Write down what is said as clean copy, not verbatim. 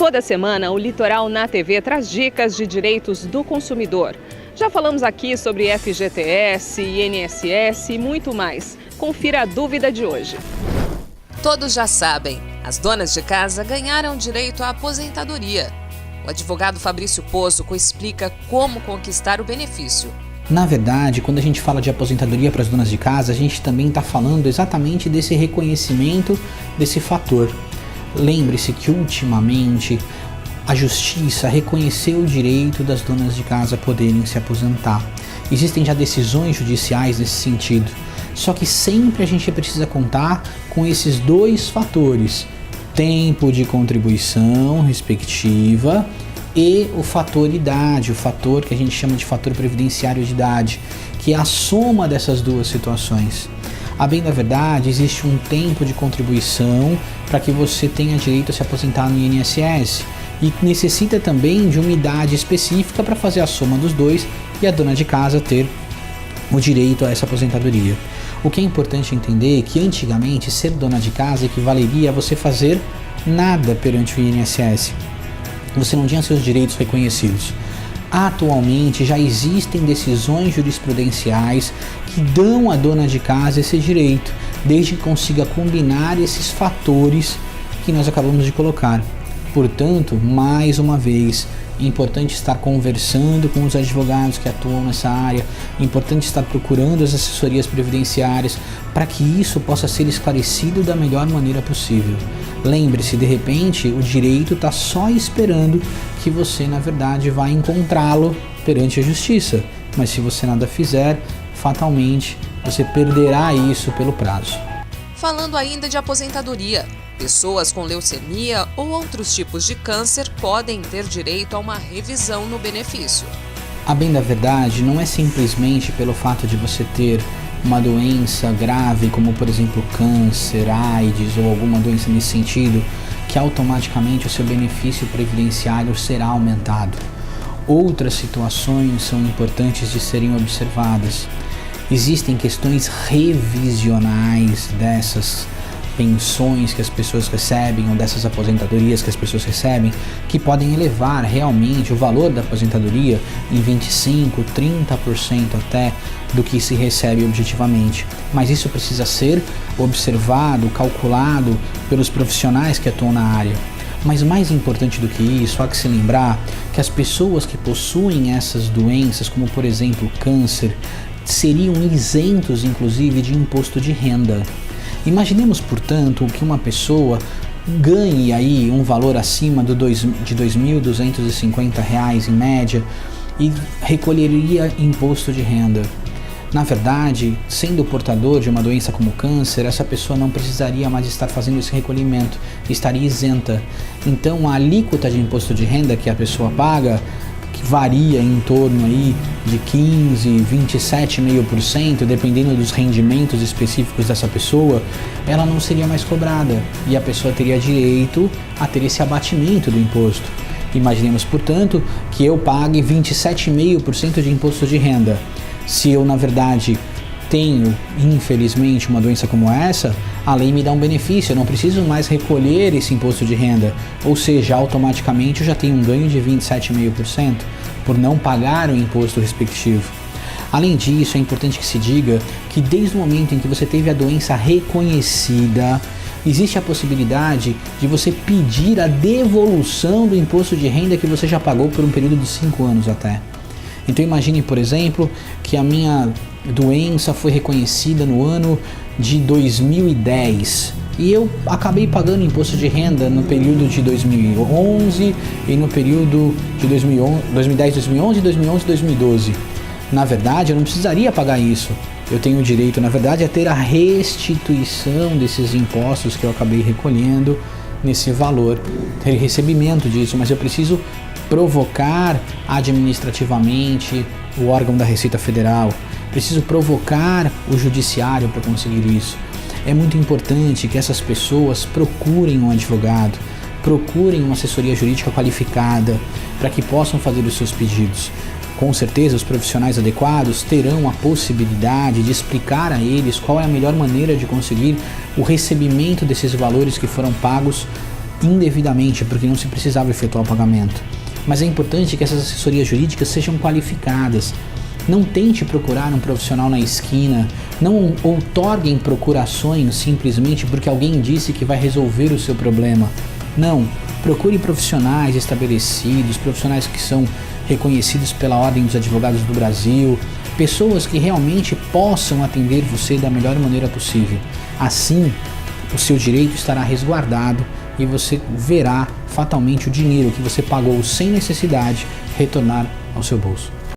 Toda semana, o Litoral na TV traz dicas de direitos do consumidor. Já falamos aqui sobre FGTS, INSS e muito mais. Confira a dúvida de hoje. Todos já sabem, as donas de casa ganharam direito à aposentadoria. O advogado Fabrício Pozuco explica como conquistar o benefício. Na verdade, quando a gente fala de aposentadoria para as donas de casa, a gente também está falando exatamente desse reconhecimento desse fator. Lembre-se que ultimamente a justiça reconheceu o direito das donas de casa poderem se aposentar. Existem já decisões judiciais nesse sentido. Só que sempre a gente precisa contar com esses dois fatores: tempo de contribuição respectiva e o fator idade, o fator que a gente chama de fator previdenciário de idade, que é a soma dessas duas situações. A bem da verdade, existe um tempo de contribuição para que você tenha direito a se aposentar no INSS e necessita também de uma idade específica para fazer a soma dos dois e a dona de casa ter o direito a essa aposentadoria. O que é importante entender é que antigamente ser dona de casa equivaleria a você fazer nada perante o INSS. Você não tinha seus direitos reconhecidos. Atualmente já existem decisões jurisprudenciais que dão à dona de casa esse direito, desde que consiga combinar esses fatores que nós acabamos de colocar. Portanto, mais uma vez, é importante estar conversando com os advogados que atuam nessa área, é importante estar procurando as assessorias previdenciárias para que isso possa ser esclarecido da melhor maneira possível. Lembre-se, de repente, o direito está só esperando que você, na verdade, vá encontrá-lo perante a justiça. Mas se você nada fizer, fatalmente, você perderá isso pelo prazo. Falando ainda de aposentadoria, pessoas com leucemia ou outros tipos de câncer podem ter direito a uma revisão no benefício. A bem da verdade, não é simplesmente pelo fato de você ter uma doença grave, como por exemplo câncer, AIDS ou alguma doença nesse sentido, que automaticamente o seu benefício previdenciário será aumentado. Outras situações são importantes de serem observadas. Existem questões revisionais dessas pensões que as pessoas recebem ou dessas aposentadorias que as pessoas recebem, que podem elevar realmente o valor da aposentadoria em 25%, 30% até do que se recebe objetivamente. Mas isso precisa ser observado, calculado pelos profissionais que atuam na área. Mas mais importante do que isso, há que se lembrar que as pessoas que possuem essas doenças, como por exemplo câncer, seriam isentos inclusive de imposto de renda. Imaginemos, portanto, que uma pessoa ganhe aí um valor acima de R$ 2.250 em média e recolheria imposto de renda. Na verdade, sendo portador de uma doença como câncer, essa pessoa não precisaria mais estar fazendo esse recolhimento, estaria isenta. Então a alíquota de imposto de renda que a pessoa paga, que varia em torno aí de 15%, 27,5%, dependendo dos rendimentos específicos dessa pessoa, ela não seria mais cobrada e a pessoa teria direito a ter esse abatimento do imposto. Imaginemos, portanto, que eu pague 27,5% de imposto de renda. Se eu, na verdade, tenho, infelizmente, uma doença como essa, a lei me dá um benefício, eu não preciso mais recolher esse imposto de renda, ou seja, automaticamente eu já tenho um ganho de 27,5% por não pagar o imposto respectivo. Além disso, é importante que se diga que desde o momento em que você teve a doença reconhecida, existe a possibilidade de você pedir a devolução do imposto de renda que você já pagou por um período de 5 anos até. Então imagine, por exemplo, que a minha doença foi reconhecida no ano de 2010 e eu acabei pagando imposto de renda no período de 2011 e no período de 2010, 2011, 2011 e 2012. Na verdade, eu não precisaria pagar isso. Eu tenho o direito, na verdade, a ter a restituição desses impostos que eu acabei recolhendo nesse valor, ter recebimento disso, mas eu preciso provocar administrativamente o órgão da Receita Federal, preciso provocar o judiciário para conseguir isso. É muito importante que essas pessoas procurem um advogado, procurem uma assessoria jurídica qualificada para que possam fazer os seus pedidos. Com certeza os profissionais adequados terão a possibilidade de explicar a eles qual é a melhor maneira de conseguir o recebimento desses valores que foram pagos indevidamente porque não se precisava efetuar o pagamento. Mas é importante que essas assessorias jurídicas sejam qualificadas. Não tente procurar um profissional na esquina, não outorguem procurações simplesmente porque alguém disse que vai resolver o seu problema. Não, procure profissionais estabelecidos, profissionais que são reconhecidos pela Ordem dos Advogados do Brasil, pessoas que realmente possam atender você da melhor maneira possível. Assim, o seu direito estará resguardado e você verá fatalmente o dinheiro que você pagou sem necessidade retornar ao seu bolso.